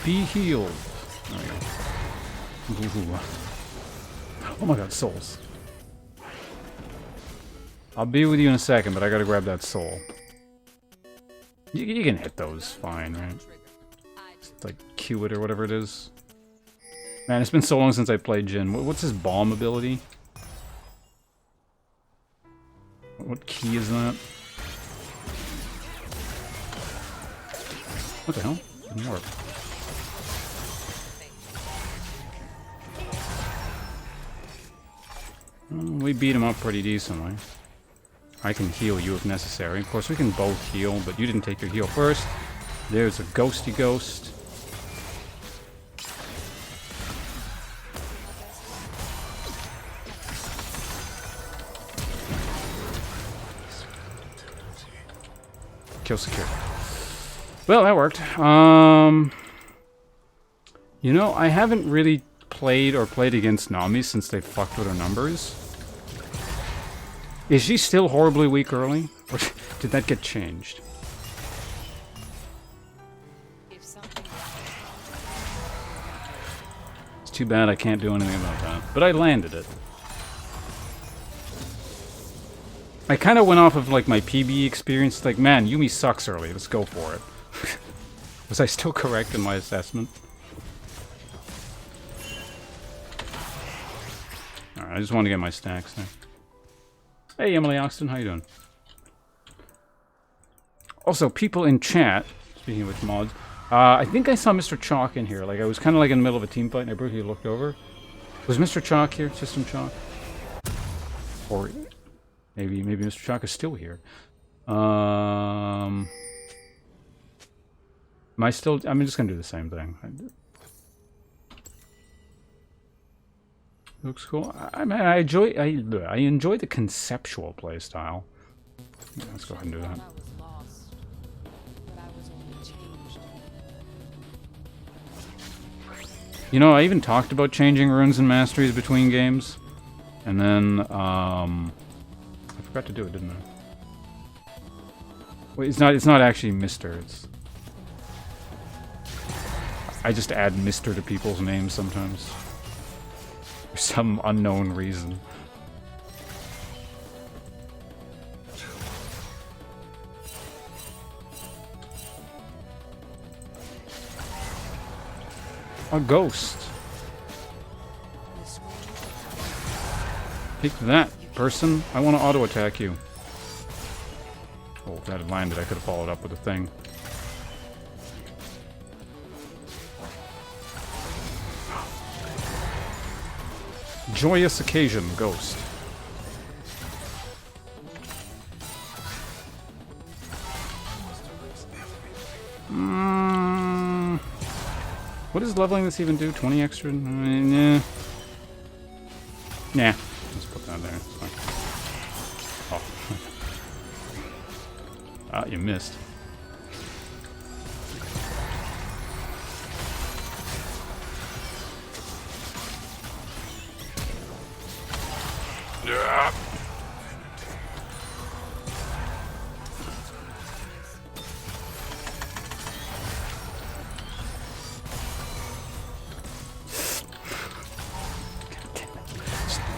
Be healed. There we go. Ooh. Oh my god, souls. I'll be with you in a second, but I gotta grab that soul. You can hit those fine, right? Just, like, Q it or whatever it is. Man, it's been so long since I played Jhin. What's his bomb ability? What key is that? What the hell? Didn't work. We beat him up pretty decently. I can heal you if necessary. Of course, we can both heal, but you didn't take your heal first. There's a ghosty ghost. Kill secure. Well, that worked. You know, I haven't really played against Nami since they fucked with her numbers. Is she still horribly weak early? Or did that get changed? It's too bad I can't do anything about that. But I landed it. I kind of went off of, like, my PB experience. Like, man, Yuumi sucks early. Let's go for it. Was I still correct in my assessment? Alright, I just wanted to get my stacks there. Hey, Emily Oxton, how you doing? Also, people in chat, speaking of which mods, I think I saw Mr. Chalk in here. Like, I was kind of like in the middle of a team fight, and I briefly looked over. Was Mr. Chalk here? System Chalk? Or maybe Mr. Chalk is still here. Am I still... I'm just gonna do the same thing. Looks cool. I enjoy the conceptual playstyle. Yeah, let's go ahead and do that. You know, I even talked about changing runes and masteries between games, and then I forgot to do it, didn't I? Wait, it's not actually Mr. It's I just add Mr. to people's names sometimes. For some unknown reason. A ghost. Take that, person. I want to auto-attack you. Oh, if that had landed, I could have followed up with a thing. Joyous occasion, ghost. What does leveling this even do? 20 extra? Nah. Nah. Let's put that there. It's fine. Oh. Ah, you missed.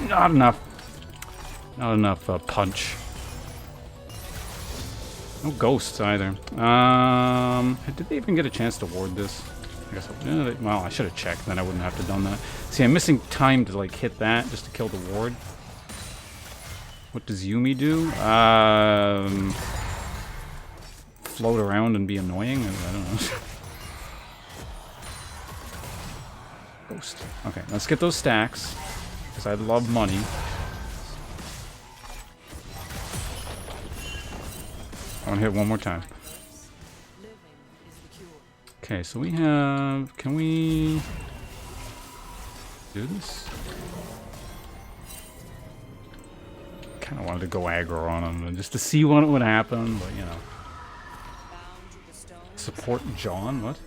Not enough. Not enough punch. No ghosts either. Did they even get a chance to ward this? I guess. Well, I should have checked. Then I wouldn't have to done that. See, I'm missing time to like hit that just to kill the ward. What does Yuumi do? Float around and be annoying? I don't know. Ghost. Okay, let's get those stacks. Because I love money. I want to hit one more time. Okay, so we have... Can we... do this? Kind of wanted to go aggro on him just to see what would happen, but you know. Support John? What?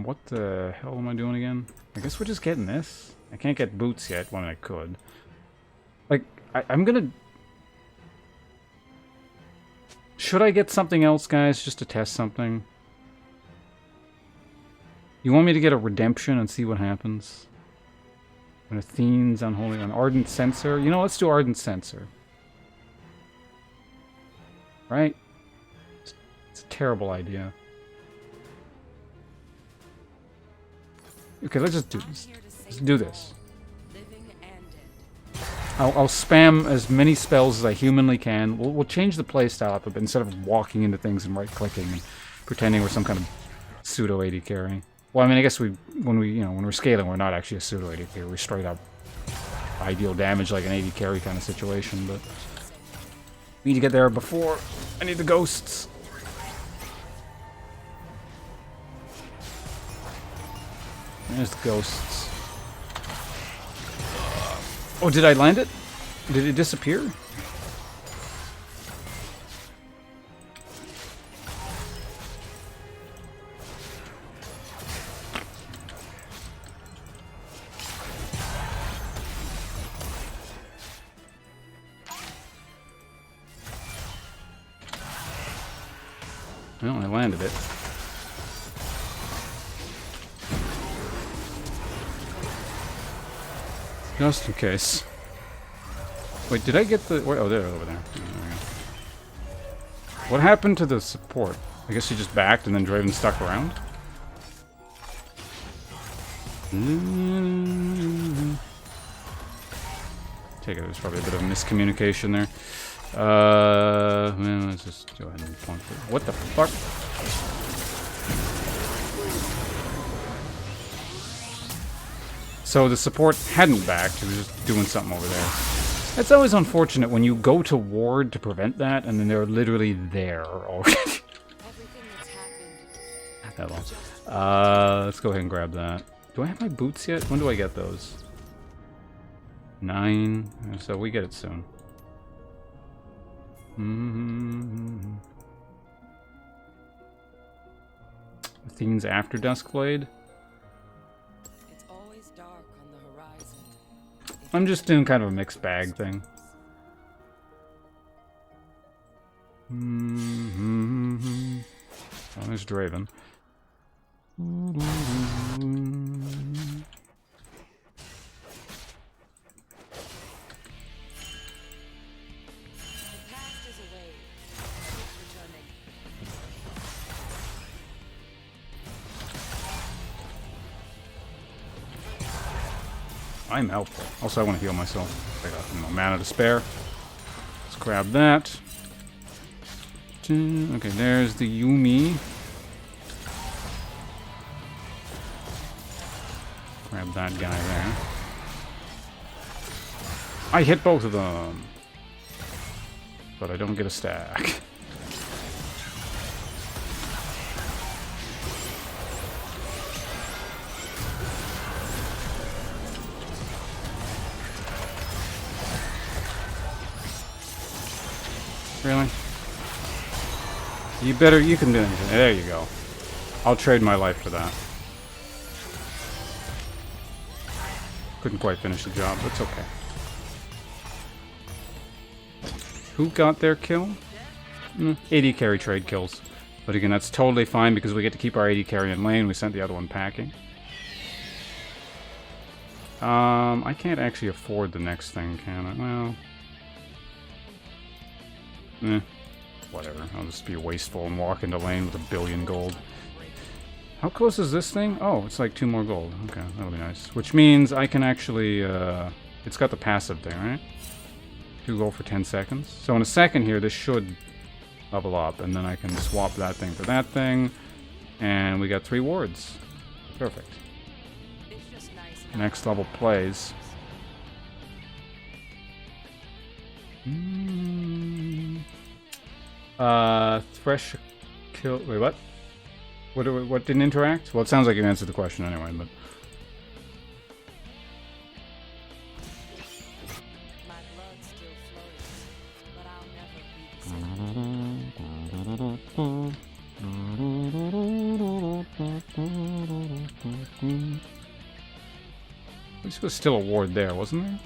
What the hell am I doing again? I guess we're just getting this. I can't get boots yet when I could. Like, I'm gonna... Should I get something else, guys, just to test something? You want me to get a redemption and see what happens? An Athene's Unholy, an Ardent Censer? You know, let's do Ardent Censer. Right? It's a terrible idea. Okay, let's just do this. Let's do this. I'll spam as many spells as I humanly can. We'll change the playstyle up a bit instead of walking into things and right-clicking and pretending we're some kind of pseudo AD carry. Well, I mean, I guess when we're scaling, we're not actually a pseudo AD carry. We're straight up ideal damage like an AD carry kind of situation. But we need to get there before I need the ghosts. There's the ghosts. Oh, did I land it? Did it disappear? Well, I landed it. Just in case. Wait, did I get the... Oh, there, over there. There we go. What happened to the support? I guess he just backed and then Draven stuck around? Take it, there's probably a bit of miscommunication there. Well, let's just go ahead and point it. What the fuck? So the support hadn't backed, he was just doing something over there. It's always unfortunate when you go to ward to prevent that, and then they're literally there already. That long. Let's go ahead and grab that. Do I have my boots yet? When do I get those? 9. So we get it soon. Athene's After Duskblade. I'm just doing kind of a mixed bag thing. Oh, there's Draven. I'm helpful. Also, I want to heal myself. I got mana to spare. Let's grab that. Okay, there's the Yuumi. Grab that guy there. I hit both of them. But I don't get a stack. Really? You can do anything. There you go. I'll trade my life for that. Couldn't quite finish the job, but it's okay. Who got their kill? AD carry trade kills. But again, that's totally fine because we get to keep our AD carry in lane. We sent the other one packing. I can't actually afford the next thing, can I? Well... whatever. I'll just be wasteful and walk into lane with 1 billion gold. How close is this thing? Oh, it's like 2 more gold. Okay, that'll be nice. Which means I can actually, it's got the passive thing, right? 2 gold for 10 seconds. So in a second here, this should level up, and then I can swap that thing for that thing. And we got 3 wards. Perfect. Next level plays. Fresh kill. Wait, what? What didn't interact? Well, it sounds like you answered the question anyway, but. This was still a ward there, wasn't there?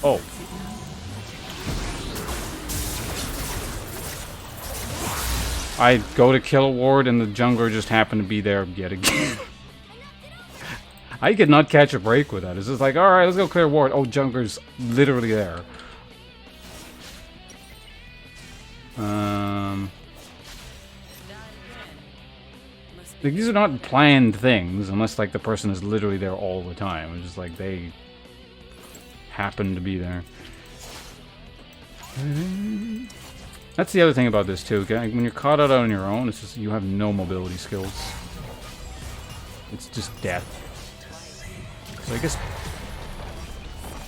Oh. I go to kill a ward and the jungler just happened to be there yet again. I could not catch a break with that. It's just like, alright, let's go clear ward. Oh, jungler's literally there. Like, these are not planned things, unless, like, the person is literally there all the time. It's just like, they happen to be there. That's the other thing about this, too. Okay? When you're caught out on your own, it's just, you have no mobility skills. It's just death. So I guess,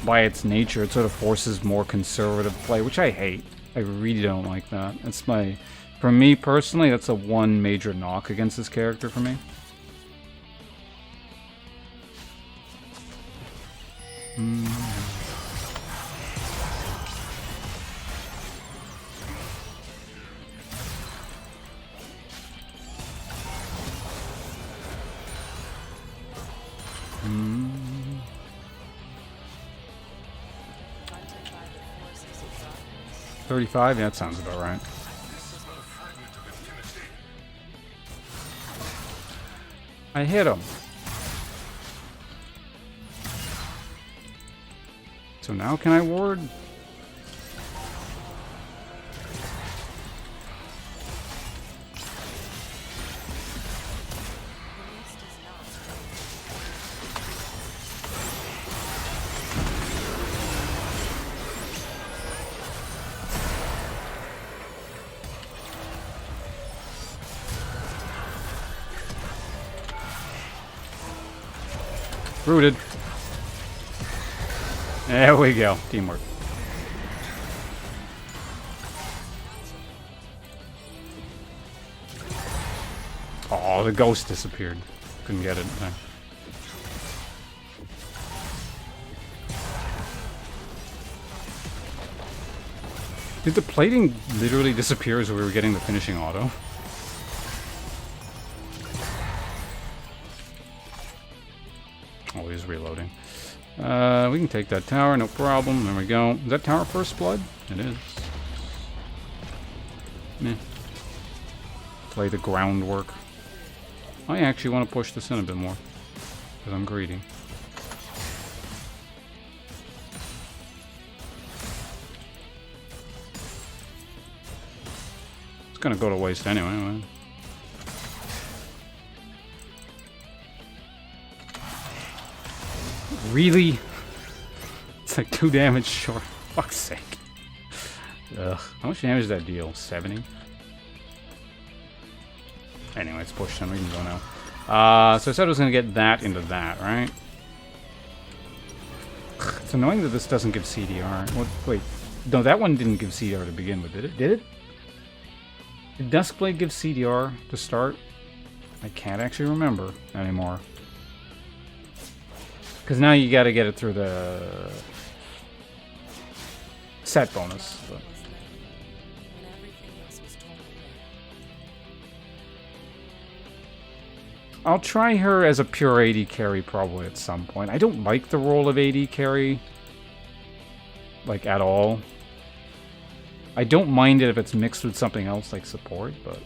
by its nature, it sort of forces more conservative play, which I hate. I really don't like that. That's my... For me, personally, that's a one major knock against this character for me. $35? Yeah, that sounds about right. I hit him. So now can I ward? Rooted. There we go. Teamwork. Oh, the ghost disappeared. Couldn't get it in time. Did the plating literally disappear as we were getting the finishing auto? Always reloading. We can take that tower, no problem. There we go. Is that tower first blood? It is. Meh. Play the groundwork. I actually want to push this in a bit more. Because I'm greedy. It's gonna go to waste anyway. Right? Really? It's like 2 damage short. Fuck's sake. Ugh. How much damage does that deal? 70? Anyway, it's pushed him. We can go now. So I said I was going to get that into that, right? It's annoying that this doesn't give CDR. What? Wait. No, that one didn't give CDR to begin with, did it? Did it? Did Duskblade give CDR to start? I can't actually remember anymore. Because now you gotta get it through the set bonus. But. I'll try her as a pure AD carry probably at some point. I don't like the role of AD carry, like, at all. I don't mind it if it's mixed with something else like support, but...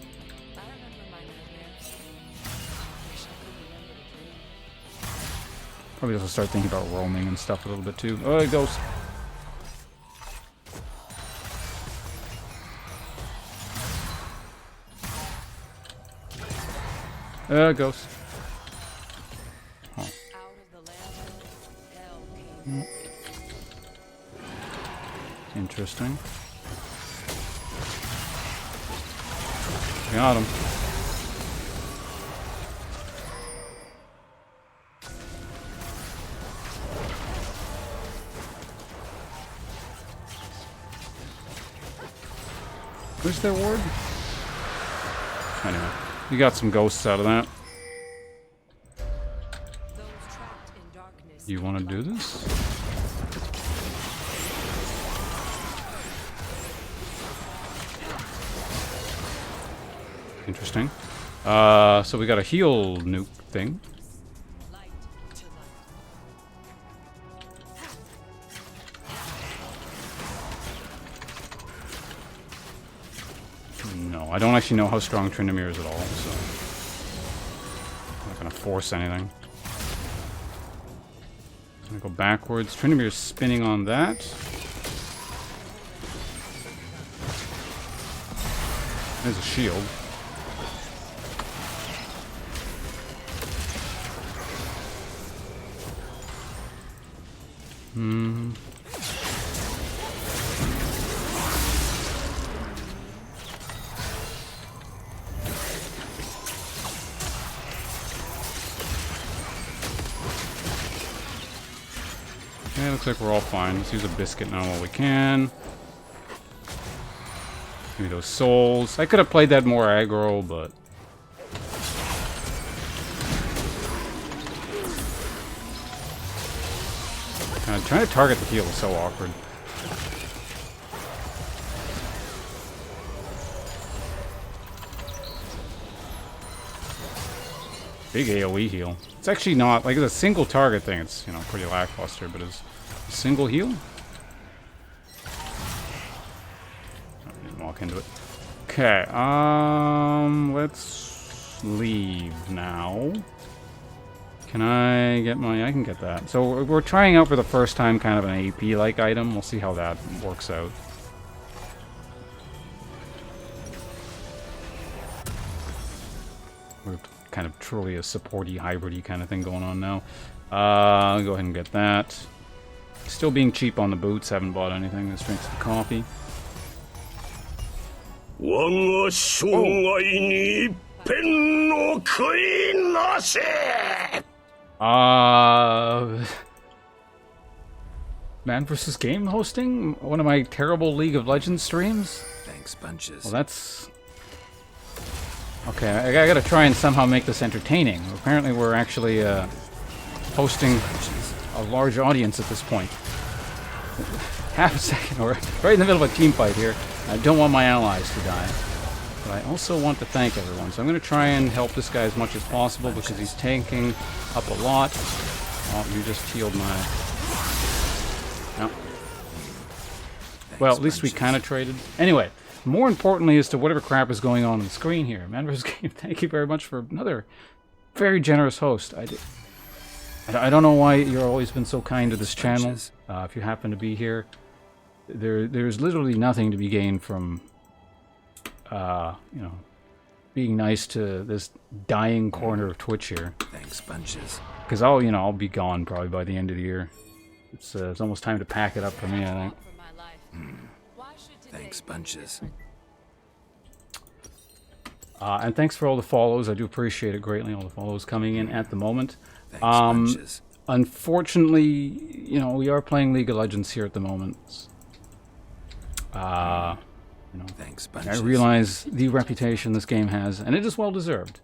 Probably also start thinking about roaming and stuff a little bit too. Oh, it goes. Ghost. Huh. Interesting. Got him. Where's their ward? Anyway, you got some ghosts out of that. You want to do this? Interesting. So we got a heal nuke thing. No, I don't actually know how strong Tryndamere is at all, so I'm not gonna force anything. I'm gonna go backwards. Tryndamere's spinning on that. There's a shield. Okay, looks like we're all fine. Let's use a biscuit now while we can. Give me those souls. I could have played that more aggro, but... trying to target the heal is so awkward. Big AoE heal. It's actually not, like, it's a single target thing. It's, you know, pretty lackluster, but it's a single heal. Walk into it. Okay, let's leave now. Can I get my... I can get that. So we're trying out for the first time kind of an AP-like item. We'll see how that works out. We're kind of truly a supporty, hybrid-y kind of thing going on now. I'll go ahead and get that. Still being cheap on the boots. Haven't bought anything. This drinks the coffee. Oh. Man vs. Game hosting one of my terrible League of Legends streams? Thanks, bunches. Well, that's... Okay, I gotta try and somehow make this entertaining. Apparently we're actually hosting a large audience at this point. Half a second, we're right in the middle of a team fight here. I don't want my allies to die. But I also want to thank everyone. So I'm going to try and help this guy as much as possible because he's tanking up a lot. Oh, you just healed my... No. Well, at least we kind of traded. Anyway, more importantly as to whatever crap is going on the screen here. Man vs. Game, thank you very much for another very generous host. I don't know why you've always been so kind to this channel. If you happen to be here, there's literally nothing to be gained from, you know, being nice to this dying corner of Twitch here. Thanks, bunches. Because I'll be gone probably by the end of the year. It's almost time to pack it up for me, I think. Thanks, bunches. And thanks for all the follows. I do appreciate it greatly. All the follows coming in at the moment. Thanks, bunches. Unfortunately, you know, we are playing League of Legends here at the moment. You know, thanks, bunches. I realize the reputation this game has, and it is well deserved.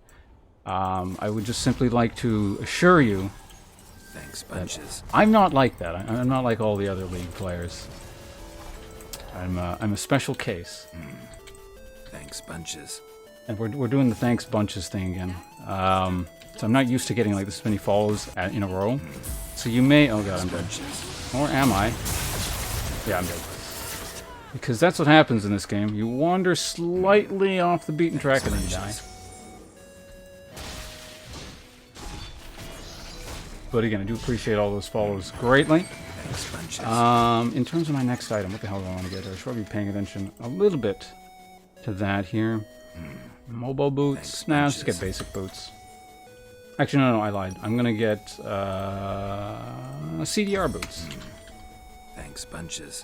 I would just simply like to assure you, thanks, bunches. I'm not like that. I'm not like all the other League players. I'm a special case. Thanks, bunches. And we're doing the thanks bunches thing again. So I'm not used to getting like this many follows in a row. So you may... Oh god, I'm dead. Or am I? Yeah, I'm dead. Because that's what happens in this game. You wander slightly off the beaten track and then you die. But again, I do appreciate all those follows greatly. In terms of my next item, what the hell do I want to get? I should be paying attention a little bit to that here. Mobile boots. Nah, let's just get basic boots. Actually, no, I lied. I'm gonna get CDR boots. Thanks, bunches.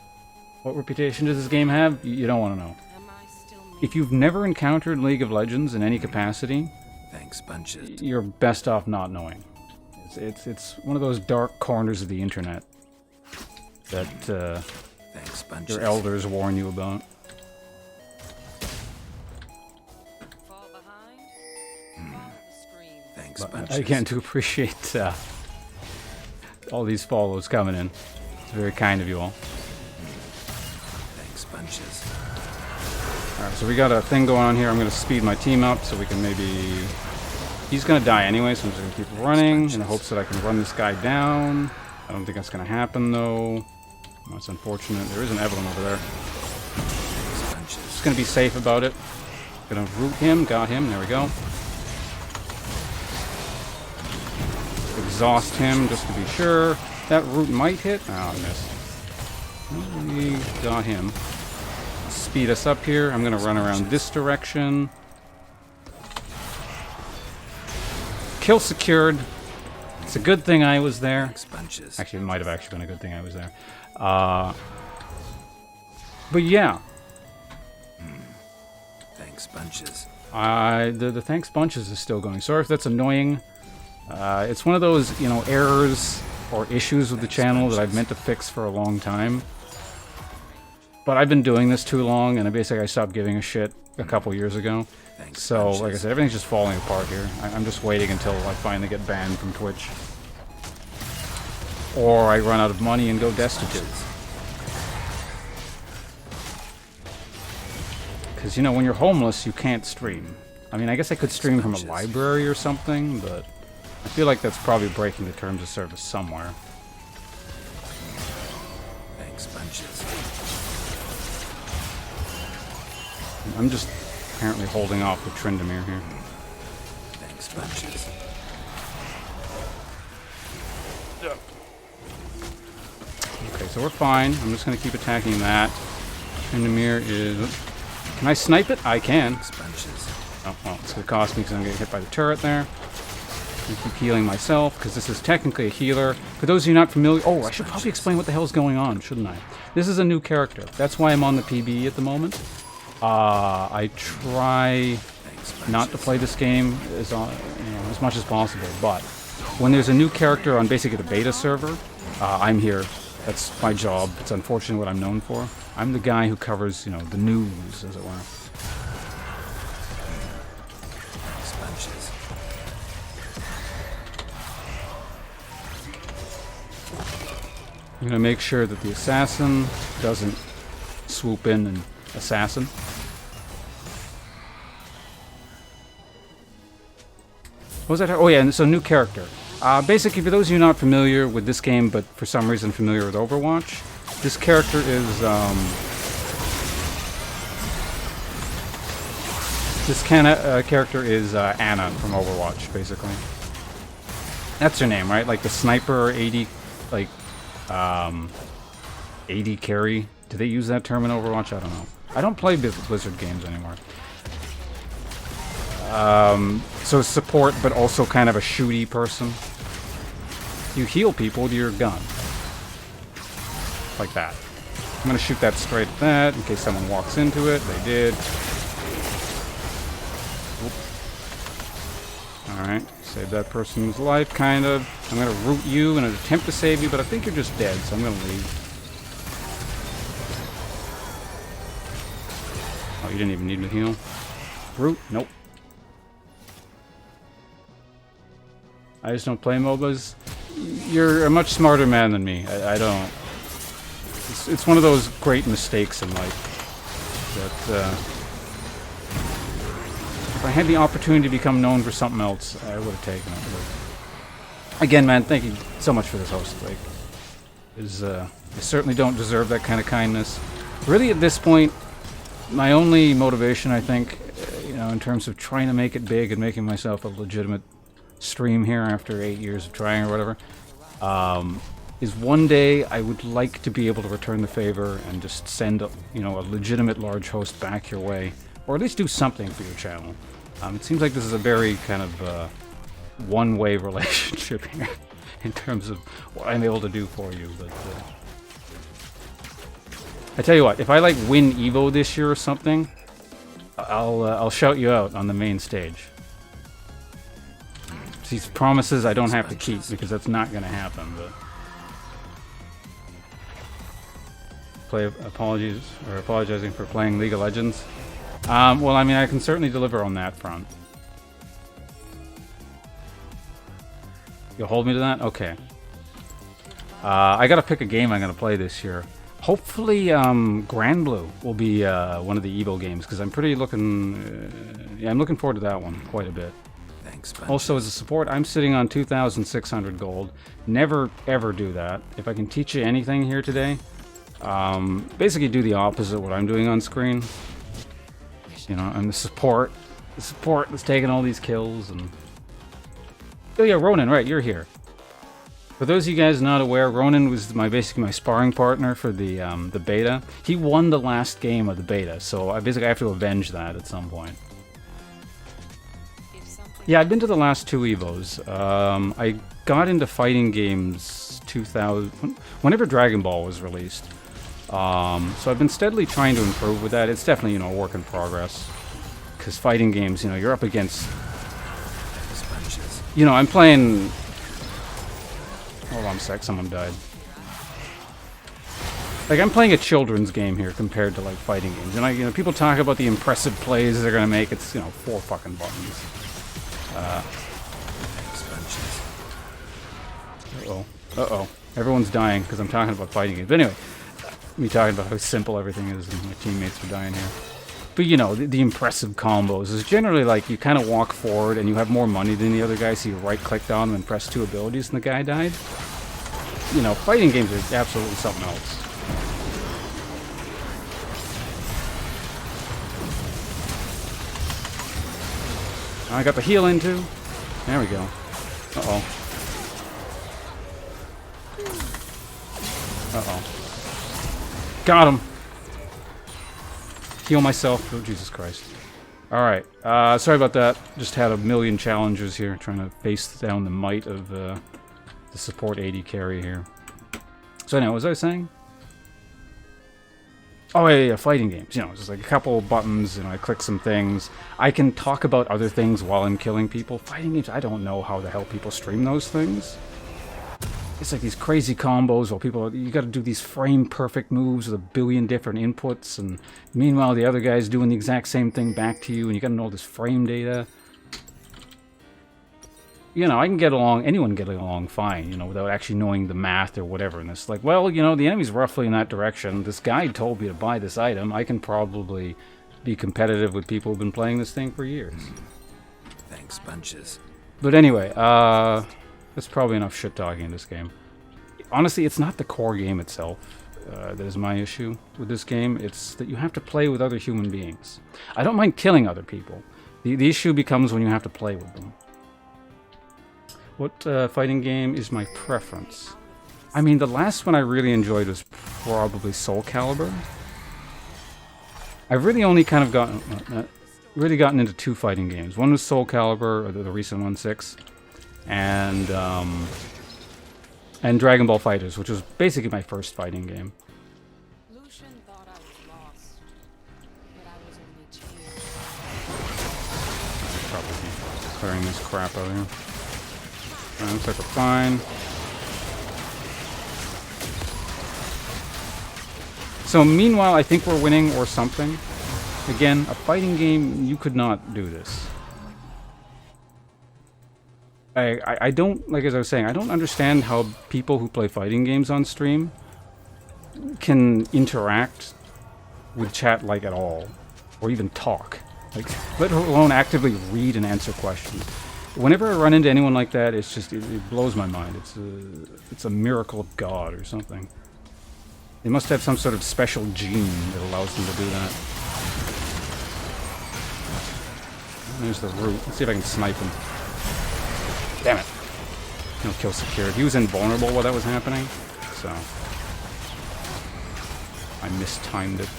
What reputation does this game have? You don't want to know. If you've never encountered League of Legends in any capacity, thanks, bunches. You're best off not knowing. It's one of those dark corners of the internet that thanks, bunches. Your elders warn you about. Thanks, bunches. Again, to appreciate all these follows coming in. It's very kind of you all. Thanks, bunches. Alright, so we got a thing going on here. I'm going to speed my team up so we can maybe... He's going to die anyway, so I'm just going to keep running in the hopes that I can run this guy down. I don't think that's going to happen, though. That's unfortunate. There is an Evelyn over there. Just going to be safe about it. Going to root him. Got him. There we go. Exhaust him just to be sure. That root might hit. Oh, I missed. We got him. Speed us up here. I'm going to run around this direction. Kill secured. It's a good thing I was there. Actually, it might have actually been a good thing I was there. But yeah. Thanks, bunches. The thanks bunches is still going. Sorry if that's annoying. It's one of those, you know, errors or issues with the channel that I've meant to fix for a long time. But I've been doing this too long, and I stopped giving a shit a couple years ago. So, like I said, everything's just falling apart here. I'm just waiting until I finally get banned from Twitch. Or I run out of money and go destitute. Because, you know, when you're homeless, you can't stream. I mean, I guess I could stream from a library or something, but I feel like that's probably breaking the terms of service somewhere. Thanks, bunches. I'm just apparently holding off with Tryndamere here. Thanks, bunches. Okay, so we're fine. I'm just going to keep attacking that. Tryndamere is... Can I snipe it? I can. Oh, well, it's going to cost me because I'm going to get hit by the turret there. I keep healing myself because this is technically a healer. For those of you not familiar... Oh, I should probably explain what the hell's going on, shouldn't I? This is a new character. That's why I'm on the PB at the moment. I try not to play this game as much as possible, but when there's a new character on basically the beta server, I'm here. That's my job. It's unfortunately what I'm known for. I'm the guy who covers, you know, the news, as it were. I'm going to make sure that the assassin doesn't swoop in and assassin. What was that? Oh yeah, and so new character. Basically, for those of you not familiar with this game, but for some reason familiar with Overwatch, this character is, character is Anna from Overwatch, basically. That's her name, right? Like the sniper AD, like, AD carry. Do they use that term in Overwatch? I don't know. I don't play Blizzard games anymore. So support, but also kind of a shooty person. You heal people with your gun. Like that. I'm gonna shoot that straight at that, in case someone walks into it. They did. Alright, save that person's life, kind of. I'm gonna root you in an attempt to save you, but I think you're just dead, so I'm gonna leave. Oh, you didn't even need to heal. Root? Nope. I just don't play MOBAs. You're a much smarter man than me. I don't. It's one of those great mistakes in life that if I had the opportunity to become known for something else, I would have taken it. But again, man, thank you so much for this host. Like, I certainly don't deserve that kind of kindness. Really, at this point, my only motivation, I think, you know, in terms of trying to make it big and making myself a legitimate stream here after 8 years of trying or whatever, is one day I would like to be able to return the favor and just send a legitimate large host back your way, or at least do something for your channel. It seems like this is a very kind of one-way relationship here in terms of what I'm able to do for you. But I tell you what, if I like win Evo this year or something, I'll shout you out on the main stage. These promises I don't have to keep because that's not going to happen. But apologizing for playing League of Legends. Well, I mean, I can certainly deliver on that front. You'll hold me to that? Okay. I gotta pick a game I'm gonna play this year. Hopefully, Grand Blue will be one of the Evo games because I'm pretty looking. Yeah, I'm looking forward to that one quite a bit. Thanks, bunches. Also, as a support, I'm sitting on 2,600 gold. Never ever do that. If I can teach you anything here today, basically do the opposite of what I'm doing on screen. You know, I'm the support that's taking all these kills and. Oh yeah, Ronan, right? You're here. For those of you guys not aware, Ronan was basically my sparring partner for the beta. He won the last game of the beta, so I basically have to avenge that at some point. Yeah, I've been to the last 2 Evos. I got into fighting games 2000, whenever Dragon Ball was released. So I've been steadily trying to improve with that. It's definitely, you know, a work in progress. Because fighting games, you know, you're up against... Thanks, bunches. You know, I'm playing... Hold on a sec, someone died. Like, I'm playing a children's game here compared to, like, fighting games. And, you know, people talk about the impressive plays they're gonna make. It's, you know, 4 fucking buttons. Thanks, bunches. Uh-oh. Uh-oh. Everyone's dying because I'm talking about fighting games. But anyway, me talking about how simple everything is and my teammates are dying here. But, you know, the impressive combos is generally, like, you kind of walk forward and you have more money than the other guy, so you right-clicked on him and press 2 abilities and the guy died. You know, fighting games are absolutely something else. I got the heal in, too. There we go. Uh-oh. Uh-oh. Got him! Heal myself. Oh, Jesus Christ. Alright. Sorry about that. Just had a million challenges here, trying to face down the might of the support AD carry here. So anyway, what was I saying? Oh, yeah, fighting games. You know, just like a couple buttons, and I click some things. I can talk about other things while I'm killing people. Fighting games, I don't know how the hell people stream those things. It's like these crazy combos while people, you gotta do these frame-perfect moves with a billion different inputs, and meanwhile the other guy's doing the exact same thing back to you, and you gotta know all this frame data. You know, I can get along, anyone getting along fine, you know, without actually knowing the math or whatever. And it's like, well, you know, the enemy's roughly in that direction. This guide told me to buy this item. I can probably be competitive with people who've been playing this thing for years. Thanks, bunches. But anyway, that's probably enough shit-talking in this game. Honestly, it's not the core game itself that is my issue with this game. It's that you have to play with other human beings. I don't mind killing other people. The issue becomes when you have to play with them. What fighting game is my preference? I mean, the last one I really enjoyed was probably Soul Calibur. I've really only kind of gotten into 2 fighting games. One was Soul Calibur, or the recent one, 6, and Dragon Ball FighterZ, which was basically my first fighting game. Lucian thought I was lost, but I was only changed. Probably be clearing this crap out here. Looks like we're fine. So meanwhile, I think we're winning or something. Again, a fighting game, you could not do this. I don't, like as I was saying, I don't understand how people who play fighting games on stream can interact with chat like at all. Or even talk. Like, let alone actively read and answer questions. Whenever I run into anyone like that, it's just, it blows my mind. It's a miracle of God or something. They must have some sort of special gene that allows them to do that. There's the root. Let's see if I can snipe him. Damn it. No kill secured. He was invulnerable while that was happening, so I mistimed it.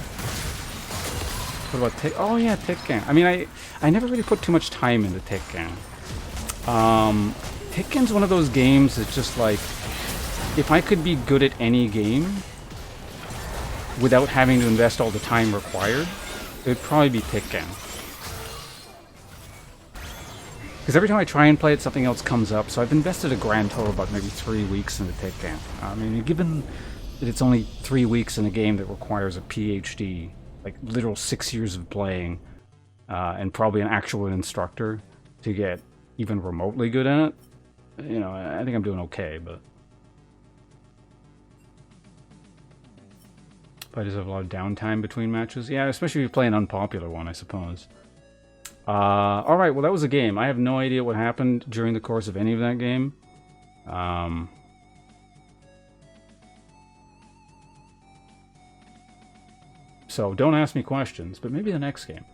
What about Tick? Oh yeah, Tick-Gan. I mean, I never really put too much time into Tick-Gan. Tick-Gan's one of those games that's just like, if I could be good at any game without having to invest all the time required, it would probably be Tick-Gan. Because every time I try and play it, something else comes up, so I've invested a grand total of about maybe 3 weeks into Tick-Gan. I mean, given that it's only 3 weeks in a game that requires a PhD, like literal 6 years of playing, and probably an actual instructor to get even remotely good at it, you know, I think I'm doing okay, but... Fighters have a lot of downtime between matches. Yeah, especially if you play an unpopular one, I suppose. Alright, well that was a game. I have no idea what happened during the course of any of that game. So don't ask me questions, but maybe the next game.